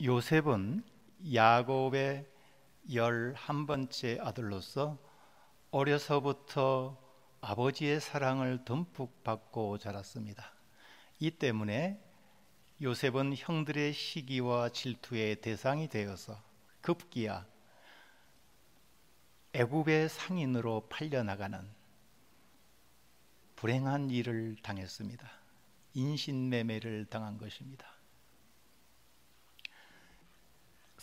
요셉은 야곱의 11번째 아들로서 어려서부터 아버지의 사랑을 듬뿍 받고 자랐습니다. 이 때문에 요셉은 형들의 시기와 질투의 대상이 되어서 급기야 애굽의 상인으로 팔려나가는 불행한 일을 당했습니다. 인신매매를 당한 것입니다.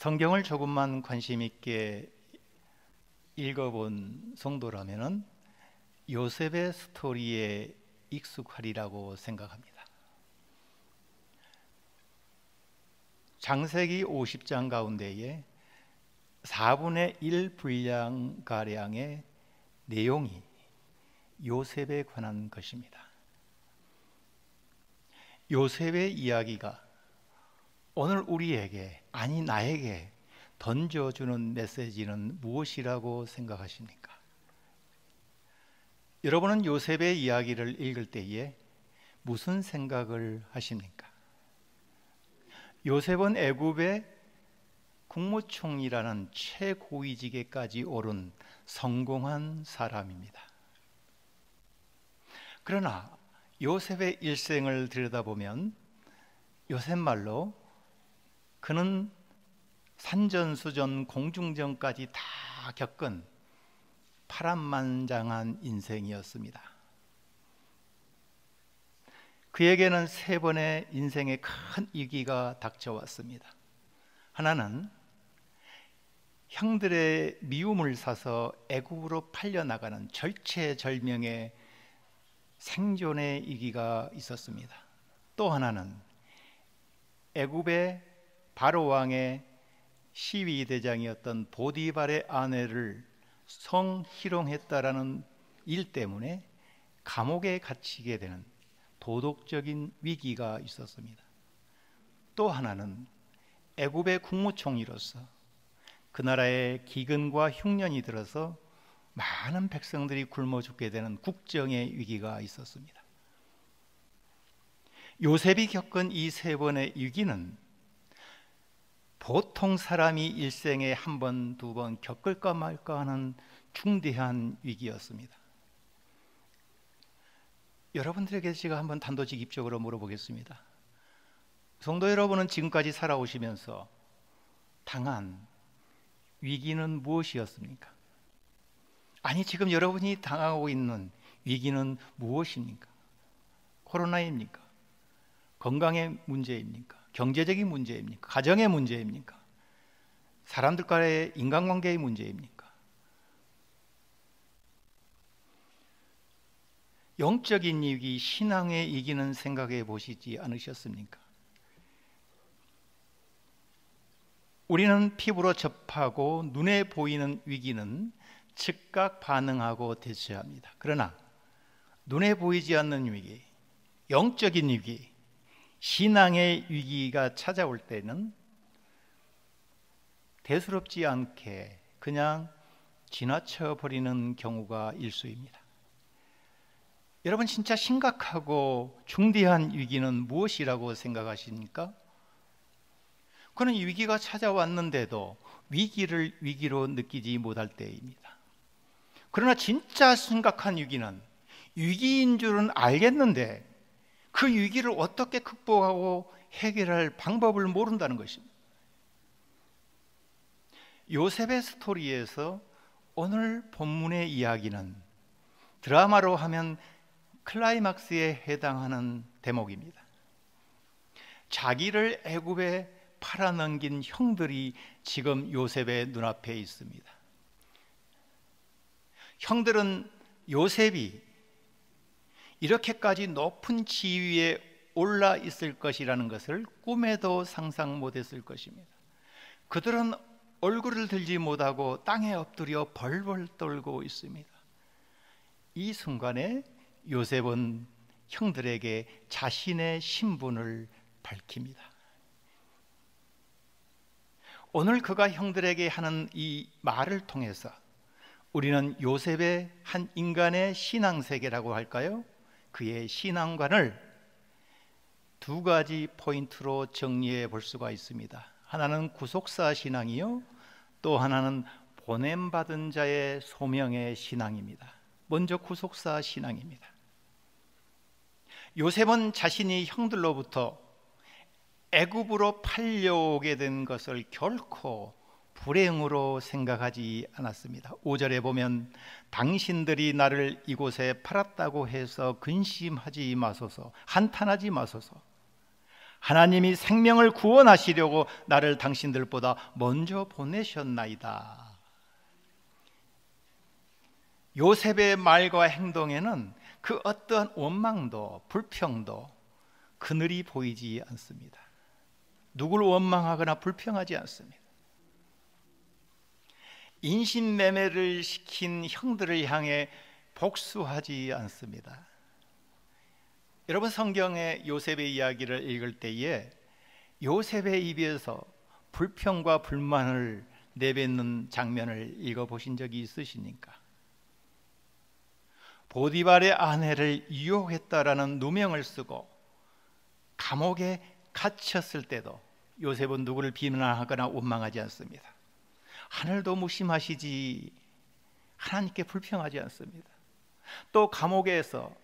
성경을 조금만 관심 있게 읽어본 성도라면 요셉의 스토리에 익숙하리라고 생각합니다. 창세기 50장 가운데에 4분의 1 분량가량의 내용이 요셉에 관한 것입니다. 요셉의 이야기가 오늘 우리에게, 아니 나에게 던져주는 메시지는 무엇이라고 생각하십니까? 여러분은 요셉의 이야기를 읽을 때에 무슨 생각을 하십니까? 요셉은 애굽의 국무총리라는 최고위직에까지 오른 성공한 사람입니다. 그러나 요셉의 일생을 들여다보면 요셉 말로 그는 산전수전 공중전까지 다 겪은 파란만장한 인생이었습니다. 그에게는 3번의 인생의 큰 위기가 닥쳐왔습니다. 하나는 형들의 미움을 사서 애굽으로 팔려나가는 절체절명의 생존의 위기가 있었습니다. 또 하나는 애굽의 바로 왕의 시위대장이었던 보디발의 아내를 성희롱했다라는 일 때문에 감옥에 갇히게 되는 도덕적인 위기가 있었습니다. 또 하나는 애굽의 국무총리로서 그 나라에 기근과 흉년이 들어서 많은 백성들이 굶어 죽게 되는 국정의 위기가 있었습니다. 요셉이 겪은 이 3번의 위기는 보통 사람이 일생에 1번, 2번 겪을까 말까 하는 중대한 위기였습니다. 여러분들에게 제가 한번 단도직입적으로 물어보겠습니다. 성도 여러분은 지금까지 살아오시면서 당한 위기는 무엇이었습니까? 아니, 지금 여러분이 당하고 있는 위기는 무엇입니까? 코로나입니까? 건강의 문제입니까? 경제적인 문제입니까? 가정의 문제입니까? 사람들과의 인간관계의 문제입니까? 영적인 위기, 신앙의 위기는 생각해 보시지 않으셨습니까? 우리는 피부로 접하고 눈에 보이는 위기는 즉각 반응하고 대처합니다. 그러나 눈에 보이지 않는 위기, 영적인 위기, 신앙의 위기가 찾아올 때는 대수롭지 않게 그냥 지나쳐 버리는 경우가 일수입니다. 여러분, 진짜 심각하고 중대한 위기는 무엇이라고 생각하십니까? 그는 위기가 찾아왔는데도 위기를 위기로 느끼지 못할 때입니다. 그러나 진짜 심각한 위기는 위기인 줄은 알겠는데 그 위기를 어떻게 극복하고 해결할 방법을 모른다는 것입니다. 요셉의 스토리에서 오늘 본문의 이야기는 드라마로 하면 클라이막스에 해당하는 대목입니다. 자기를 애굽에 팔아넘긴 형들이 지금 요셉의 눈앞에 있습니다. 형들은 요셉이 이렇게까지 높은 지위에 올라 있을 것이라는 것을 꿈에도 상상 못했을 것입니다. 그들은 얼굴을 들지 못하고 땅에 엎드려 벌벌 떨고 있습니다. 이 순간에 요셉은 형들에게 자신의 신분을 밝힙니다. 오늘 그가 형들에게 하는 이 말을 통해서 우리는 요셉의 한 인간의 신앙세계라고 할까요? 그의 신앙관을 두 가지 포인트로 정리해 볼 수가 있습니다. 하나는 구속사 신앙이요, 또 하나는 보냄받은 자의 소명의 신앙입니다. 먼저 구속사 신앙입니다. 요셉은 자신이 형들로부터 애굽으로 팔려오게 된 것을 결코 불행으로 생각하지 않았습니다. 5절에 보면 당신들이 나를 이곳에 팔았다고 해서 근심하지 마소서, 한탄하지 마소서. 하나님이 생명을 구원하시려고 나를 당신들보다 먼저 보내셨나이다. 요셉의 말과 행동에는 그 어떠한 원망도 불평도 그늘이 보이지 않습니다. 누구를 원망하거나 불평하지 않습니다. 인신매매를 시킨 형들을 향해 복수하지 않습니다. 여러분, 성경의 요셉의 이야기를 읽을 때에 요셉의 입에서 불평과 불만을 내뱉는 장면을 읽어보신 적이 있으십니까? 보디발의 아내를 유혹했다라는 누명을 쓰고 감옥에 갇혔을 때도 요셉은 누구를 비난하거나 원망하지 않습니다. 하늘도 무심하시지, 하나님께 불평하지 않습니다. 또 감옥에서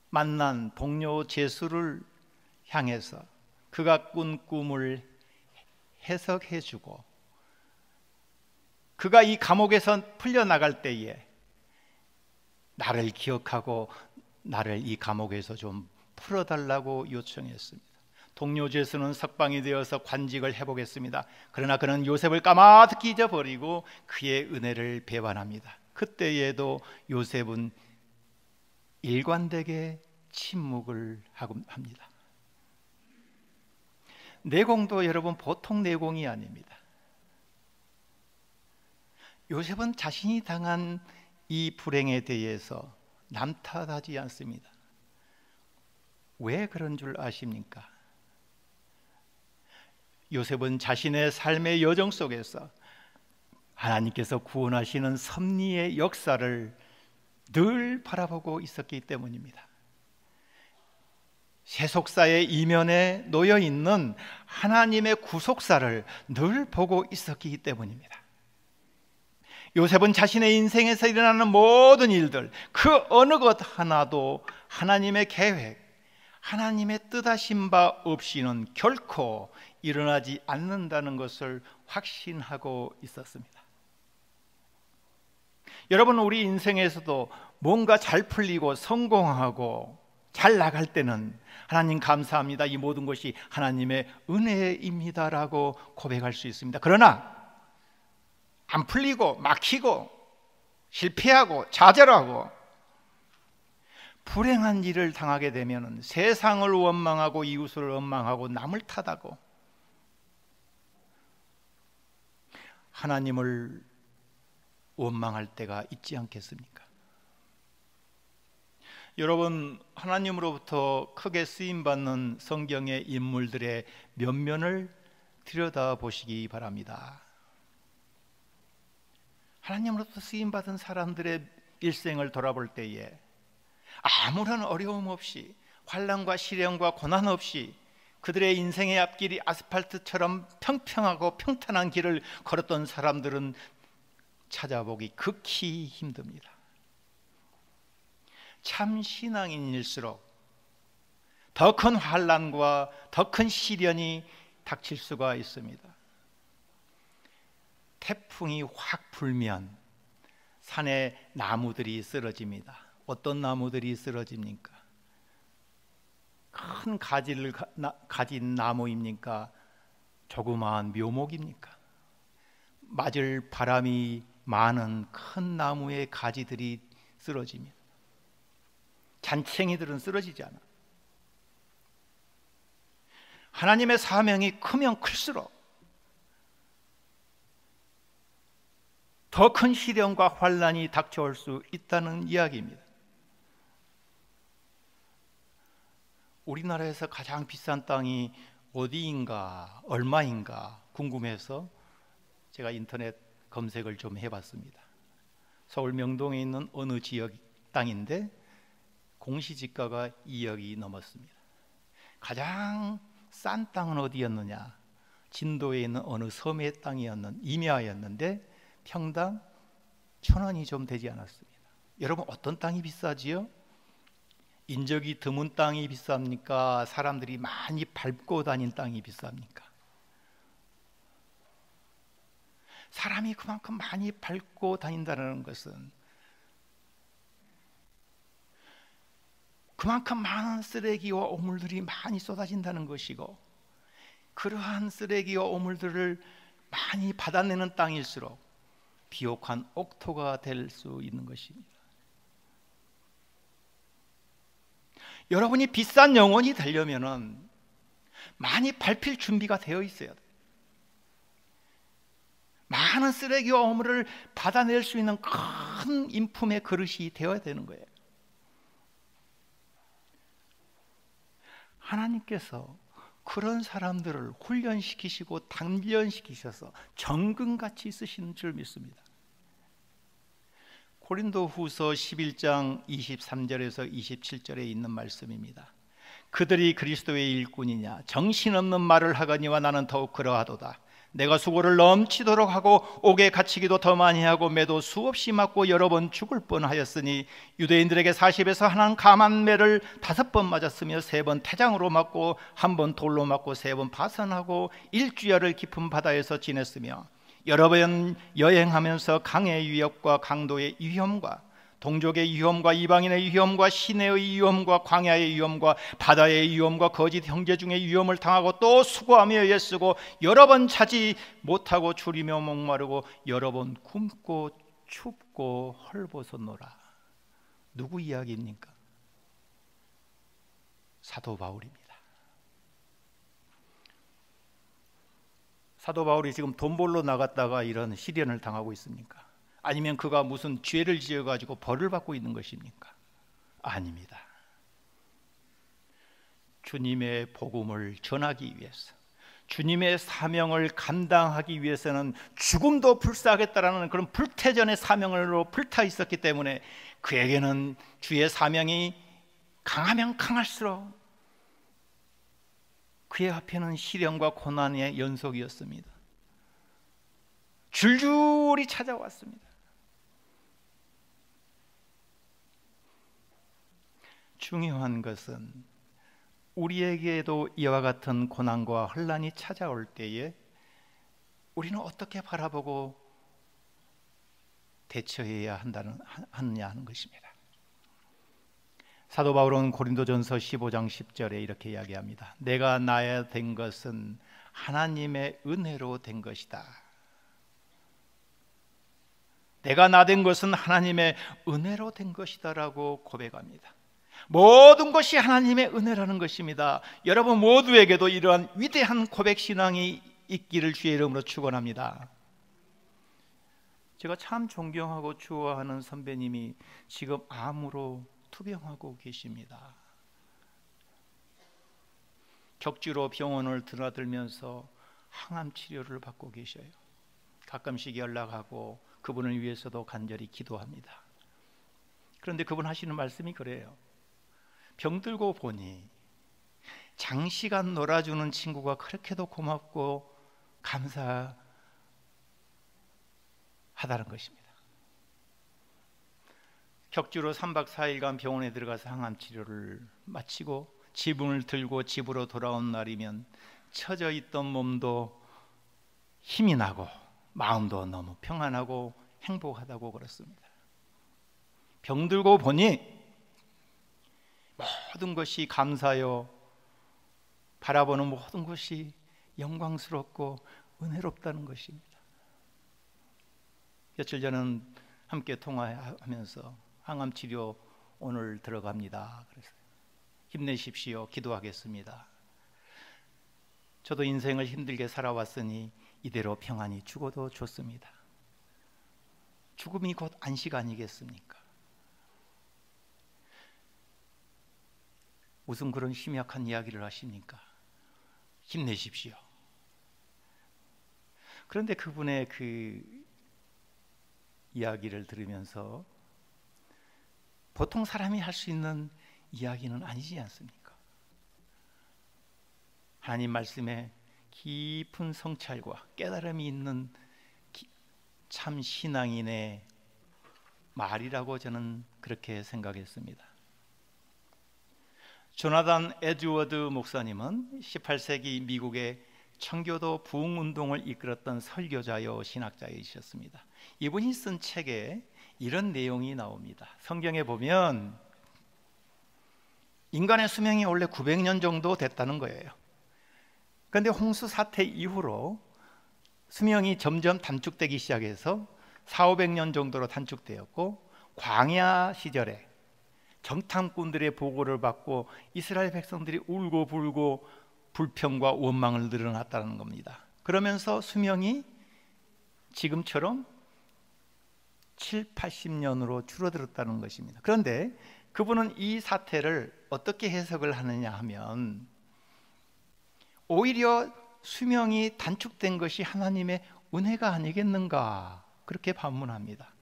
만난 동료 제수를 향해서 그가 꾼 꿈을 해석해주고, 그가 이 감옥에서 풀려나갈 때에 나를 기억하고 나를 이 감옥에서 좀 풀어달라고 요청했습니다. 동료 제수는 석방이 되어서 관직을 해보겠습니다. 그러나 그는 요셉을 까마득히 잊어버리고 그의 은혜를 배반합니다. 그때에도 요셉은 일관되게 침묵을 합니다. 내공도 여러분 보통 내공이 아닙니다. 요셉은 자신이 당한 이 불행에 대해서 남 탓하지 않습니다. 왜 그런 줄 아십니까? 요셉은 자신의 삶의 여정 속에서 하나님께서 구원하시는 섭리의 역사를 늘 바라보고 있었기 때문입니다. 세속사의 이면에 놓여 있는 하나님의 구속사를 늘 보고 있었기 때문입니다. 요셉은 자신의 인생에서 일어나는 모든 일들, 그 어느 것 하나도 하나님의 계획, 하나님의 뜻하신 바 없이는 결코 일어나지 않는다는 것을 확신하고 있었습니다. 여러분, 우리 인생에서도 뭔가 잘 풀리고 성공하고 잘 나갈 때는 하나님 감사합니다, 이 모든 것이 하나님의 은혜입니다라고 고백할 수 있습니다. 그러나 안 풀리고 막히고 실패하고 좌절하고 불행한 일을 당하게 되면 세상을 원망하고 이웃을 원망하고 남을 탓하고 하나님을 원망할 때가 있지 않겠습니까? 여러분, 하나님으로부터 크게 쓰임받는 성경의 인물들의 면면을 들여다보시기 바랍니다. 하나님으로부터 쓰임받은 사람들의 일생을 돌아볼 때에 아무런 어려움 없이, 환난과 시련과 고난 없이 그들의 인생의 앞길이 아스팔트처럼 평평하고 평탄한 길을 걸었던 사람들은 찾아보기 극히 힘듭니다. 참 신앙인일수록 더 큰 환난과 더 큰 시련이 닥칠 수가 있습니다. 태풍이 확 불면 산에 나무들이 쓰러집니다. 어떤 나무들이 쓰러집니까? 큰 가지를 가진 나무입니까? 조그마한 묘목입니까? 맞을 바람이 많은 큰 나무의 가지들이 쓰러집니다. 잔챙이들은 쓰러지지 않아. 하나님의 사명이 크면 클수록 더 큰 시련과 환난이 닥쳐올 수 있다는 이야기입니다. 우리나라에서 가장 비싼 땅이 어디인가, 얼마인가 궁금해서 제가 인터넷 검색을 좀 해봤습니다. 서울 명동에 있는 어느 지역 땅인데 공시지가가 2억이 넘었습니다. 가장 싼 땅은 어디였느냐? 진도에 있는 어느 섬의 땅이었는 임야였는데 평당 1,000원이 좀 되지 않았습니다. 여러분, 어떤 땅이 비싸지요? 인적이 드문 땅이 비쌉니까? 사람들이 많이 밟고 다닌 땅이 비쌉니까? 사람이 그만큼 많이 밟고 다닌다는 것은 그만큼 많은 쓰레기와 오물들이 많이 쏟아진다는 것이고, 그러한 쓰레기와 오물들을 많이 받아내는 땅일수록 비옥한 옥토가 될 수 있는 것입니다. 여러분이 비싼 영혼이 되려면은 많이 밟힐 준비가 되어 있어야 돼요. 많은 쓰레기와 오물을 받아낼 수 있는 큰 인품의 그릇이 되어야 되는 거예요. 하나님께서 그런 사람들을 훈련시키시고 단련시키셔서 정금같이 쓰시는 줄 믿습니다. 고린도후서 11장 23절에서 27절에 있는 말씀입니다. 그들이 그리스도의 일꾼이냐? 정신없는 말을 하거니와 나는 더욱 그러하도다. 내가 수고를 넘치도록 하고 옥에 갇히기도 더 많이 하고 매도 수없이 맞고 여러 번 죽을 뻔하였으니 유대인들에게 40에서 한 감한 매를 5번 맞았으며 3번 태장으로 맞고 1번 돌로 맞고 3번 파선하고 일주야를 깊은 바다에서 지냈으며 여러 번 여행하면서 강의 위협과 강도의 위험과 동족의 위험과 이방인의 위험과 시내의 위험과 광야의 위험과 바다의 위험과 거짓 형제 중에 위험을 당하고 또 수고하며 애쓰고 여러 번 자지 못하고 줄이며 목마르고 여러 번 굶고 춥고 헐벗었노라. 누구 이야기입니까? 사도 바울입니다. 사도 바울이 지금 돈 벌러 나갔다가 이런 시련을 당하고 있습니까? 아니면 그가 무슨 죄를 지어가지고 벌을 받고 있는 것입니까? 아닙니다. 주님의 복음을 전하기 위해서, 주님의 사명을 감당하기 위해서는 죽음도 불사하겠다라는 그런 불태전의 사명으로 불타 있었기 때문에 그에게는 주의 사명이 강하면 강할수록 그의 앞에는 시련과 고난의 연속이었습니다. 줄줄이 찾아왔습니다. 중요한 것은 우리에게도 이와 같은 고난과 혼란이 찾아올 때에 우리는 어떻게 바라보고 대처해야 하느냐 하는 것입니다. 사도 바울은 고린도전서 15장 10절에 이렇게 이야기합니다. 내가 나야 된 것은 하나님의 은혜로 된 것이다. 내가 나 된 것은 하나님의 은혜로 된 것이다 라고 고백합니다. 모든 것이 하나님의 은혜라는 것입니다. 여러분 모두에게도 이러한 위대한 고백 신앙이 있기를 주의 이름으로 축원합니다. 제가 참 존경하고 좋아하는 선배님이 지금 암으로 투병하고 계십니다. 격주로 병원을 드나들면서 항암 치료를 받고 계셔요. 가끔씩 연락하고 그분을 위해서도 간절히 기도합니다. 그런데 그분 하시는 말씀이 그래요. 병들고 보니 장시간 놀아주는 친구가 그렇게도 고맙고 감사하다는 것입니다. 격주로 3박 4일간 병원에 들어가서 항암 치료를 마치고 지붕을 들고 집으로 돌아온 날이면 처져 있던 몸도 힘이 나고 마음도 너무 평안하고 행복하다고 그렇습니다. 병들고 보니 모든 것이 감사요, 바라보는 모든 것이 영광스럽고 은혜롭다는 것입니다. 며칠 전은 함께 통화하면서 항암 치료 오늘 들어갑니다. 그래서 힘내십시오. 기도하겠습니다. 저도 인생을 힘들게 살아왔으니 이대로 평안히 죽어도 좋습니다. 죽음이 곧 안식 아니겠습니까? 무슨 그런 심약한 이야기를 하십니까? 힘내십시오. 그런데 그분의 그 이야기를 들으면서 보통 사람이 할 수 있는 이야기는 아니지 않습니까? 하나님 말씀에 깊은 성찰과 깨달음이 있는 참 신앙인의 말이라고 저는 그렇게 생각했습니다. 조나단 에드워드 목사님은 18세기 미국의 청교도 부흥운동을 이끌었던 설교자요 신학자이셨습니다. 이분이 쓴 책에 이런 내용이 나옵니다. 성경에 보면 인간의 수명이 원래 900년 정도 됐다는 거예요. 그런데 홍수 사태 이후로 수명이 점점 단축되기 시작해서 400~500년 정도로 단축되었고, 광야 시절에 정탐꾼들의 보고를 받고 이스라엘 백성들이 울고불고 불평과 원망을 늘어났다는 겁니다. 그러면서 수명이 지금처럼 70~80년으로 줄어들었다는 것입니다. 그런데 그분은 이 사태를 어떻게 해석을 하느냐 하면, 오히려 수명이 단축된 것이 하나님의 은혜가 아니겠는가, 그렇게 반문합니다.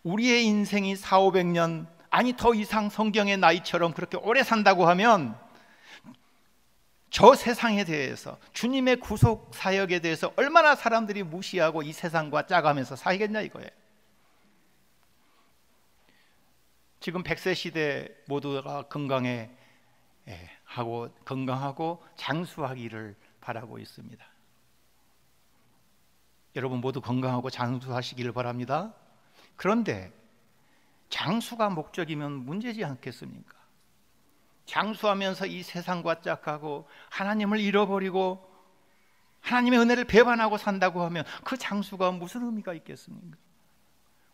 우리의 인생이 400~500년, 아니 더 이상 성경의 나이처럼 그렇게 오래 산다고 하면 저 세상에 대해서, 주님의 구속 사역에 대해서 얼마나 사람들이 무시하고 이 세상과 짜가면서 살겠냐 이거예요. 지금 100세 시대 모두가 건강하고 장수하기를 바라고 있습니다. 여러분 모두 건강하고 장수하시기를 바랍니다. 그런데 장수가 목적이면 문제지 않겠습니까? 장수하면서 이 세상과 짝하고 하나님을 잃어버리고 하나님의 은혜를 배반하고 산다고 하면 그 장수가 무슨 의미가 있겠습니까?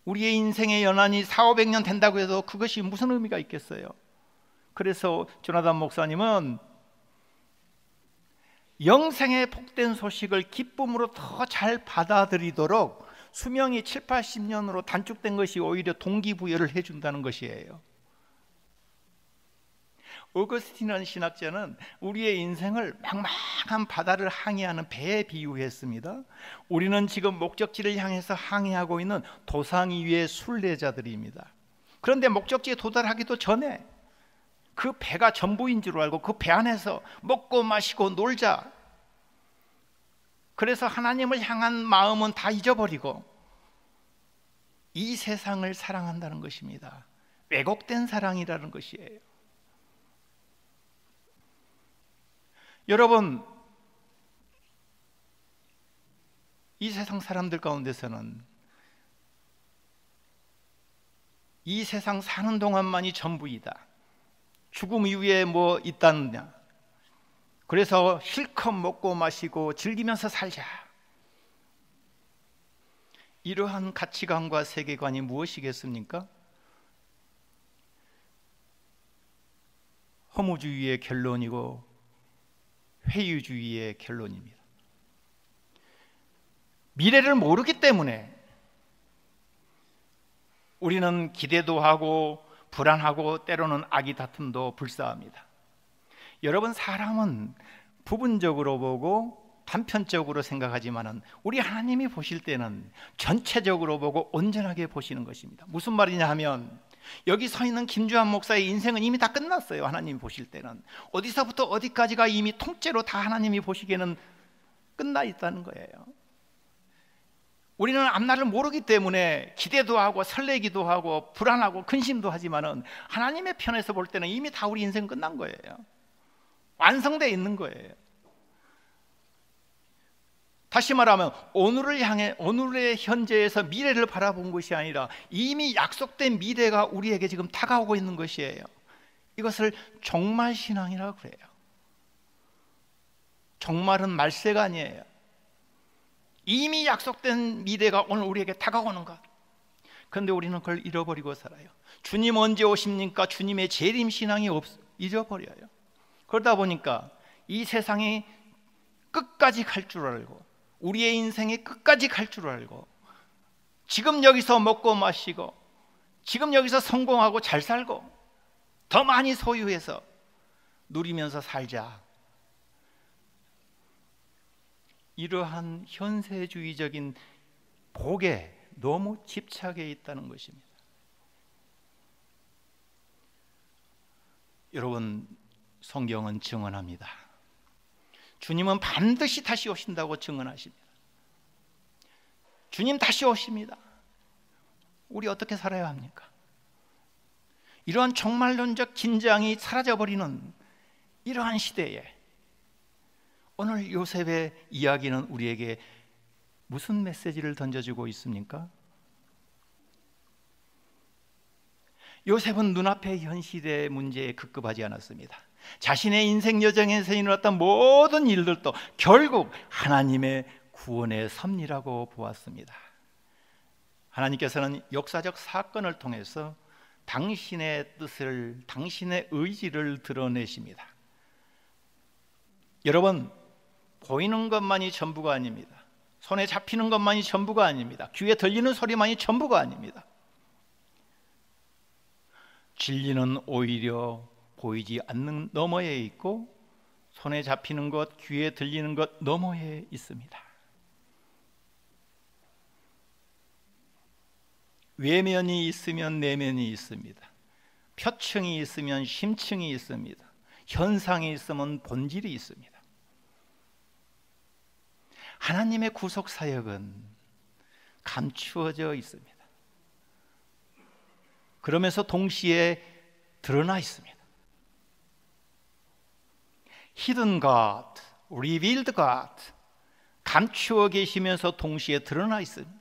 우리의 인생의 연한이 400~500년 된다고 해도 그것이 무슨 의미가 있겠어요? 그래서 조나단 목사님은 영생의 복된 소식을 기쁨으로 더 잘 받아들이도록 수명이 70~80년으로 단축된 것이 오히려 동기부여를 해준다는 것이에요. 어거스틴이라는 신학자는 우리의 인생을 막막한 바다를 항해하는 배에 비유했습니다. 우리는 지금 목적지를 향해서 항해하고 있는 도상 위의 순례자들입니다. 그런데 목적지에 도달하기도 전에 그 배가 전부인 줄 알고 그 배 안에서 먹고 마시고 놀자, 그래서 하나님을 향한 마음은 다 잊어버리고 이 세상을 사랑한다는 것입니다. 왜곡된 사랑이라는 것이에요. 여러분, 이 세상 사람들 가운데서는 이 세상 사는 동안만이 전부이다, 죽음 이후에 뭐 있다느냐, 그래서 실컷 먹고 마시고 즐기면서 살자, 이러한 가치관과 세계관이 무엇이겠습니까? 허무주의의 결론이고 회유주의의 결론입니다. 미래를 모르기 때문에 우리는 기대도 하고 불안하고 때로는 악의 다툼도 불사합니다. 여러분, 사람은 부분적으로 보고 단편적으로 생각하지만은 우리 하나님이 보실 때는 전체적으로 보고 온전하게 보시는 것입니다. 무슨 말이냐 하면, 여기 서 있는 김주환 목사의 인생은 이미 다 끝났어요. 하나님이 보실 때는 어디서부터 어디까지가 이미 통째로 다 하나님이 보시기에는 끝나 있다는 거예요. 우리는 앞날을 모르기 때문에 기대도 하고 설레기도 하고 불안하고 근심도 하지만은 하나님의 편에서 볼 때는 이미 다 우리 인생 끝난 거예요. 완성되어 있는 거예요. 다시 말하면 오늘을 향해, 오늘의 현재에서 미래를 바라본 것이 아니라 이미 약속된 미래가 우리에게 지금 다가오고 있는 것이에요. 이것을 종말신앙이라고 그래요. 종말은 말세가 아니에요. 이미 약속된 미래가 오늘 우리에게 다가오는 것. 그런데 우리는 그걸 잃어버리고 살아요. 주님 언제 오십니까? 주님의 재림신앙이 잊어버려요. 그러다 보니까 이 세상이 끝까지 갈 줄 알고, 우리의 인생이 끝까지 갈 줄 알고, 지금 여기서 먹고 마시고 지금 여기서 성공하고 잘 살고 더 많이 소유해서 누리면서 살자, 이러한 현세주의적인 복에 너무 집착해 있다는 것입니다. 여러분, 성경은 증언합니다. 주님은 반드시 다시 오신다고 증언하십니다. 주님 다시 오십니다. 우리 어떻게 살아야 합니까? 이러한 종말론적 긴장이 사라져버리는 이러한 시대에 오늘 요셉의 이야기는 우리에게 무슨 메시지를 던져주고 있습니까? 요셉은 눈앞의 현실의 문제에 급급하지 않았습니다. 자신의 인생 여정에서 일어났던 모든 일들도 결국 하나님의 구원의 섭리라고 보았습니다. 하나님께서는 역사적 사건을 통해서 당신의 뜻을, 당신의 의지를 드러내십니다. 여러분, 보이는 것만이 전부가 아닙니다. 손에 잡히는 것만이 전부가 아닙니다. 귀에 들리는 소리만이 전부가 아닙니다. 진리는 오히려 보이지 않는 너머에 있고 손에 잡히는 것, 귀에 들리는 것 너머에 있습니다. 외면이 있으면 내면이 있습니다. 표층이 있으면 심층이 있습니다. 현상이 있으면 본질이 있습니다. 하나님의 구속 사역은 감추어져 있습니다. 그러면서 동시에 드러나 있습니다. Hidden God, Revealed God, 감추어 계시면서 동시에 드러나 있습니다.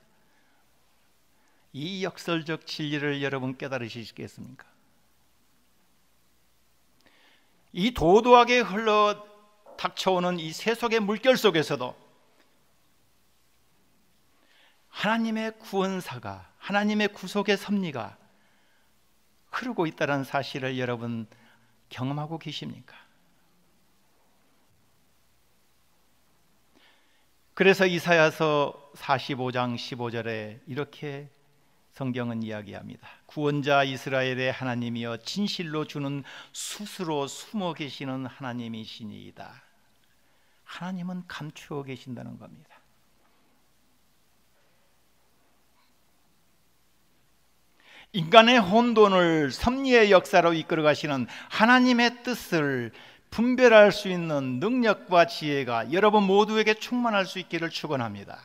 이 역설적 진리를 여러분 깨달으시겠습니까? 이 도도하게 흘러 닥쳐오는 이 세속의 물결 속에서도 하나님의 구원사가, 하나님의 구속의 섭리가 흐르고 있다는 사실을 여러분 경험하고 계십니까? 그래서 이사야서 45장 15절에 이렇게 성경은 이야기합니다. 구원자 이스라엘의 하나님이여 진실로 주는 스스로 숨어 계시는 하나님이시니이다. 하나님은 감추어 계신다는 겁니다. 인간의 혼돈을 섭리의 역사로 이끌어 가시는 하나님의 뜻을 분별할 수 있는 능력과 지혜가 여러분 모두에게 충만할 수 있기를 축원합니다.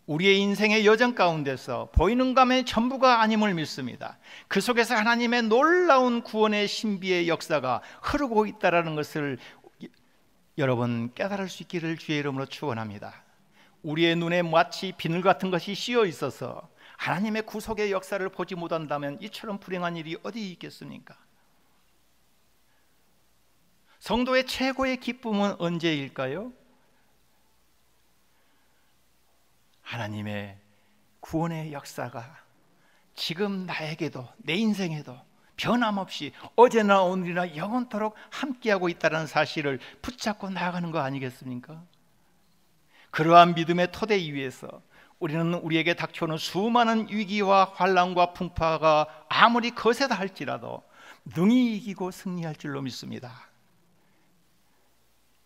우리의 인생의 여정 가운데서 보이는 감의 전부가 아님을 믿습니다. 그 속에서 하나님의 놀라운 구원의 신비의 역사가 흐르고 있다는 것을 여러분 깨달을 수 있기를 주의 이름으로 축원합니다. 우리의 눈에 마치 비늘 같은 것이 씌어 있어서 하나님의 구속의 역사를 보지 못한다면 이처럼 불행한 일이 어디 있겠습니까? 성도의 최고의 기쁨은 언제일까요? 하나님의 구원의 역사가 지금 나에게도, 내 인생에도 변함없이 어제나 오늘이나 영원토록 함께하고 있다는 사실을 붙잡고 나아가는 거 아니겠습니까? 그러한 믿음의 토대 위에서 우리는 우리에게 닥쳐오는 수많은 위기와 환난과 풍파가 아무리 거세다 할지라도 능히 이기고 승리할 줄로 믿습니다.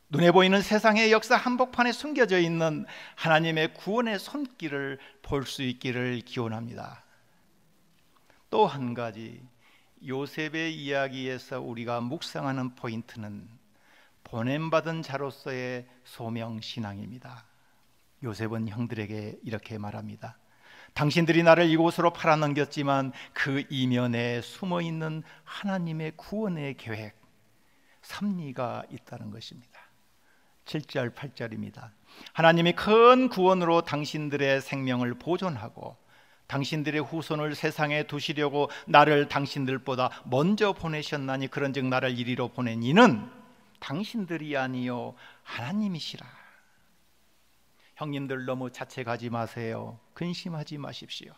눈에 보이는 세상의 역사 한복판에 숨겨져 있는 하나님의 구원의 손길을 볼 수 있기를 기원합니다. 또 한 가지 요셉의 이야기에서 우리가 묵상하는 포인트는 보냄받은 자로서의 소명신앙입니다. 요셉은 형들에게 이렇게 말합니다. 당신들이 나를 이곳으로 팔아넘겼지만 그 이면에 숨어있는 하나님의 구원의 계획, 섭리가 있다는 것입니다. 7절 8절입니다. 하나님이 큰 구원으로 당신들의 생명을 보존하고 당신들의 후손을 세상에 두시려고 나를 당신들보다 먼저 보내셨나니 그런즉 나를 이리로 보낸 이는 당신들이 아니요 하나님이시라. 형님들 너무 자책하지 마세요. 근심하지 마십시오.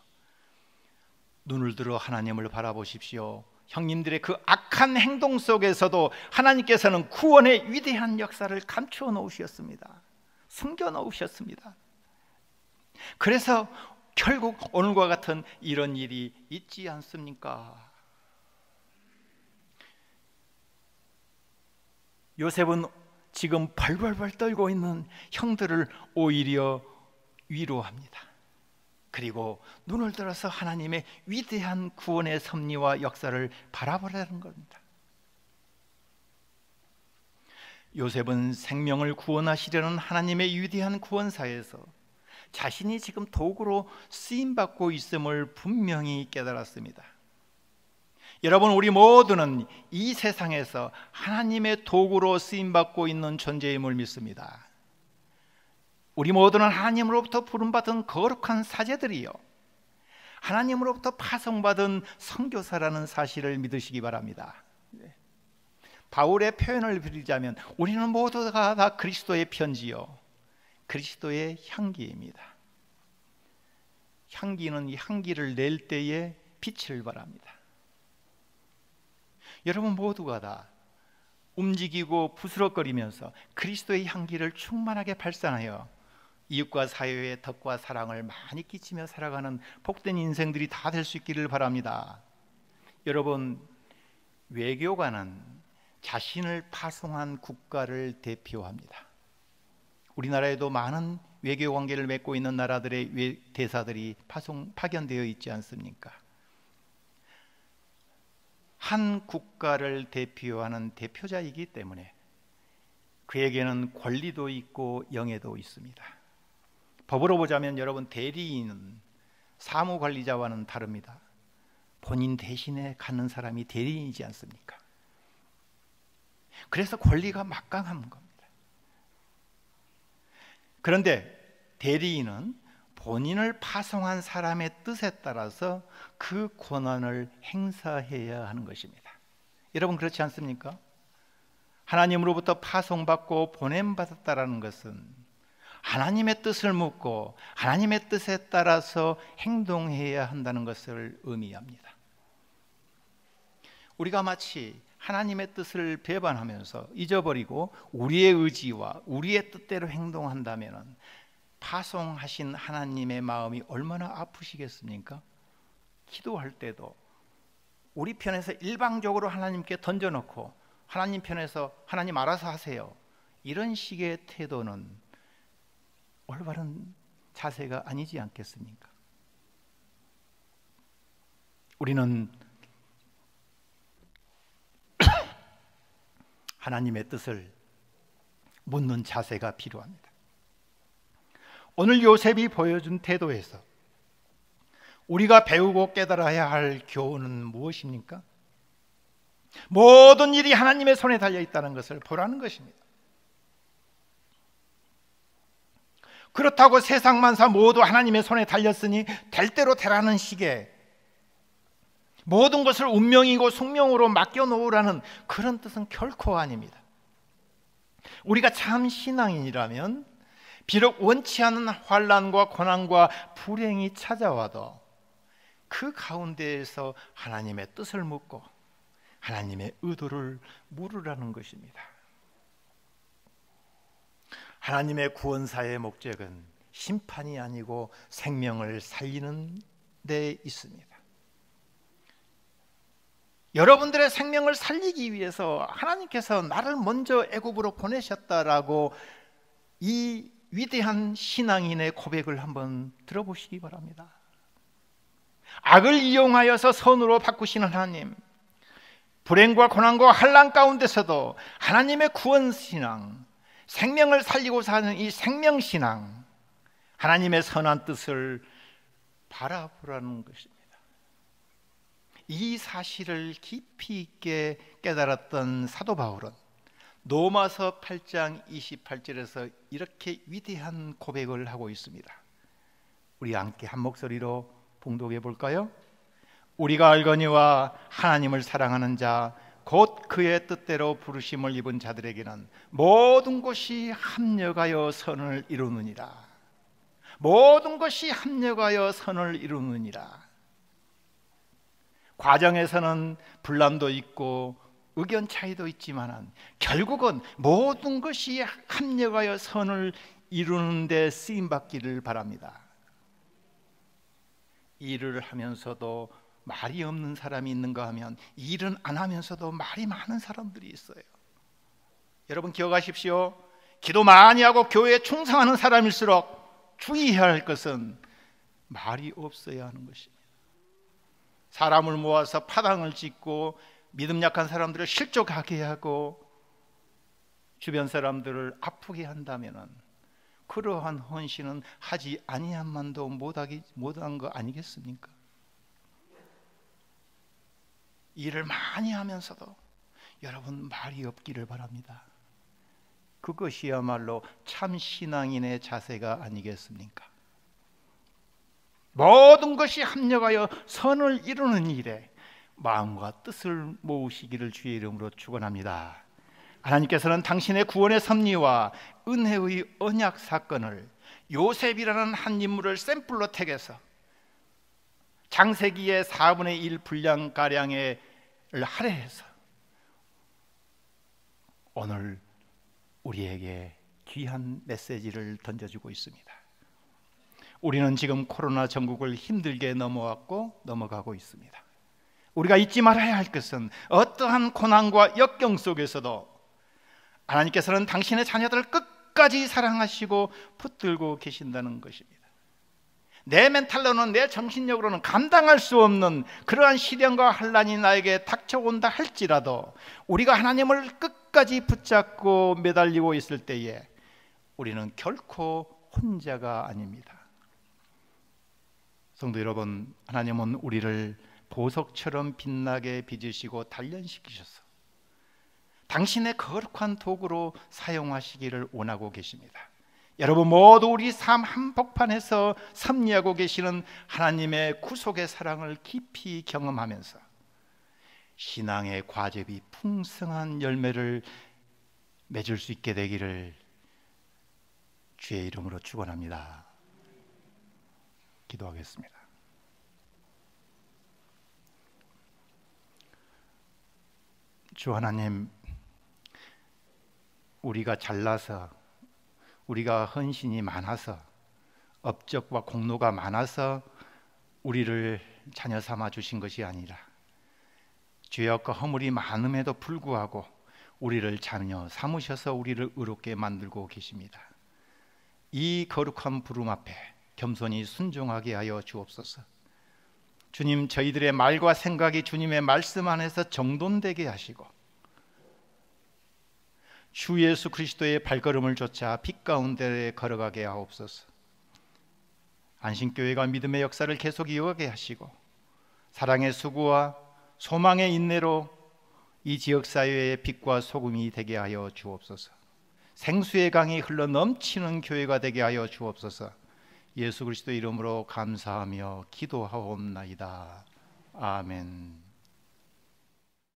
눈을 들어 하나님을 바라보십시오. 형님들의 그 악한 행동 속에서도 하나님께서는 구원의 위대한 역사를 감추어 놓으셨습니다. 숨겨 놓으셨습니다. 그래서 결국 오늘과 같은 이런 일이 있지 않습니까? 요셉은 지금 벌벌벌 떨고 있는 형들을 오히려 위로합니다. 그리고 눈을 들어서 하나님의 위대한 구원의 섭리와 역사를 바라보라는 겁니다. 요셉은 생명을 구원하시려는 하나님의 위대한 구원사에서 자신이 지금 도구로 쓰임받고 있음을 분명히 깨달았습니다. 여러분, 우리 모두는 이 세상에서 하나님의 도구로 쓰임받고 있는 존재임을 믿습니다. 우리 모두는 하나님으로부터 부름받은 거룩한 사제들이요, 하나님으로부터 파송받은 선교사라는 사실을 믿으시기 바랍니다. 바울의 표현을 빌리자면 우리는 모두가 다 그리스도의 편지요, 그리스도의 향기입니다. 향기는 이 향기를 낼 때에 빛을 발합니다. 여러분 모두가 다 움직이고 부스럭거리면서 그리스도의 향기를 충만하게 발산하여 이웃과 사회에 덕과 사랑을 많이 끼치며 살아가는 복된 인생들이 다 될 수 있기를 바랍니다. 여러분, 외교관은 자신을 파송한 국가를 대표합니다. 우리나라에도 많은 외교 관계를 맺고 있는 나라들의 대사들이 파견되어 있지 않습니까? 한 국가를 대표하는 대표자이기 때문에 그에게는 권리도 있고 영예도 있습니다. 법으로 보자면 여러분, 대리인은 사무관리자와는 다릅니다. 본인 대신에 갖는 사람이 대리인이지 않습니까? 그래서 권리가 막강한 겁니다. 그런데 대리인은 본인을 파송한 사람의 뜻에 따라서 그 권한을 행사해야 하는 것입니다. 여러분, 그렇지 않습니까? 하나님으로부터 파송받고 보냄받았다라는 것은 하나님의 뜻을 묻고 하나님의 뜻에 따라서 행동해야 한다는 것을 의미합니다. 우리가 마치 하나님의 뜻을 배반하면서 잊어버리고 우리의 의지와 우리의 뜻대로 행동한다면 파송하신 하나님의 마음이 얼마나 아프시겠습니까? 기도할 때도 우리 편에서 일방적으로 하나님께 던져놓고 하나님 편에서 하나님 알아서 하세요, 이런 식의 태도는 올바른 자세가 아니지 않겠습니까? 우리는 하나님의 뜻을 묻는 자세가 필요합니다. 오늘 요셉이 보여준 태도에서 우리가 배우고 깨달아야 할 교훈은 무엇입니까? 모든 일이 하나님의 손에 달려 있다는 것을 보라는 것입니다. 그렇다고 세상 만사 모두 하나님의 손에 달렸으니 될 대로 되라는 식의 모든 것을 운명이고 숙명으로 맡겨놓으라는 그런 뜻은 결코 아닙니다. 우리가 참 신앙인이라면 비록 원치 않은 환난과 고난과 불행이 찾아와도 그 가운데에서 하나님의 뜻을 묻고 하나님의 의도를 물으라는 것입니다. 하나님의 구원사의 목적은 심판이 아니고 생명을 살리는 데 있습니다. 여러분들의 생명을 살리기 위해서 하나님께서 나를 먼저 애굽으로 보내셨다라고 이 위대한 신앙인의 고백을 한번 들어보시기 바랍니다. 악을 이용하여서 선으로 바꾸시는 하나님, 불행과 고난과 환난 가운데서도 하나님의 구원신앙, 생명을 살리고 사는 이 생명신앙, 하나님의 선한 뜻을 바라보라는 것입니다. 이 사실을 깊이 있게 깨달았던 사도 바울은 로마서 8장 28절에서 이렇게 위대한 고백을 하고 있습니다. 우리 함께 한 목소리로 봉독해 볼까요? 우리가 알거니와 하나님을 사랑하는 자 곧 그의 뜻대로 부르심을 입은 자들에게는 모든 것이 합력하여 선을 이루느니라. 모든 것이 합력하여 선을 이루느니라. 과정에서는 분란도 있고 의견 차이도 있지만 결국은 모든 것이 합력하여 선을 이루는 데 쓰임받기를 바랍니다. 일을 하면서도 말이 없는 사람이 있는가 하면 일은 안 하면서도 말이 많은 사람들이 있어요. 여러분 기억하십시오. 기도 많이 하고 교회에 충성하는 사람일수록 주의해야 할 것은 말이 없어야 하는 것입니다. 사람을 모아서 파당을 짓고 믿음 약한 사람들을 실족하게 하고 주변 사람들을 아프게 한다면은 그러한 헌신은 하지 아니한만도 못한 거 아니겠습니까? 일을 많이 하면서도 여러분 말이 없기를 바랍니다. 그것이야말로 참 신앙인의 자세가 아니겠습니까? 모든 것이 합력하여 선을 이루는 일에 마음과 뜻을 모으시기를 주의 이름으로 축원합니다. 하나님께서는 당신의 구원의 섭리와 은혜의 언약 사건을 요셉이라는 한 인물을 샘플로 택해서 창세기의 4분의 1 분량가량을 할애해서 오늘 우리에게 귀한 메시지를 던져주고 있습니다. 우리는 지금 코로나 전국을 힘들게 넘어가고 있습니다. 우리가 잊지 말아야 할 것은 어떠한 고난과 역경 속에서도 하나님께서는 당신의 자녀들을 끝까지 사랑하시고 붙들고 계신다는 것입니다. 내 멘탈로는, 내 정신력으로는 감당할 수 없는 그러한 시련과 환난이 나에게 닥쳐온다 할지라도 우리가 하나님을 끝까지 붙잡고 매달리고 있을 때에 우리는 결코 혼자가 아닙니다. 성도 여러분, 하나님은 우리를 보석처럼 빛나게 빚으시고 단련시키셔서 당신의 거룩한 도구로 사용하시기를 원하고 계십니다. 여러분 모두 우리 삶 한복판에서 섭리하고 계시는 하나님의 구속의 사랑을 깊이 경험하면서 신앙의 과즙이 풍성한 열매를 맺을 수 있게 되기를 주의 이름으로 축원합니다. 기도하겠습니다. 주 하나님, 우리가 잘나서, 우리가 헌신이 많아서, 업적과 공로가 많아서 우리를 자녀 삼아 주신 것이 아니라 죄악과 허물이 많음에도 불구하고 우리를 자녀 삼으셔서 우리를 의롭게 만들고 계십니다. 이 거룩한 부름 앞에 겸손히 순종하게 하여 주옵소서. 주님, 저희들의 말과 생각이 주님의 말씀 안에서 정돈되게 하시고 주 예수 그리스도의 발걸음을 좇아 빛 가운데 걸어가게 하옵소서. 안신교회가 믿음의 역사를 계속 이어가게 하시고 사랑의 수고와 소망의 인내로 이 지역사회의 빛과 소금이 되게 하여 주옵소서. 생수의 강이 흘러 넘치는 교회가 되게 하여 주옵소서. 예수 그리스도 이름으로 감사하며 기도하옵나이다. 아멘.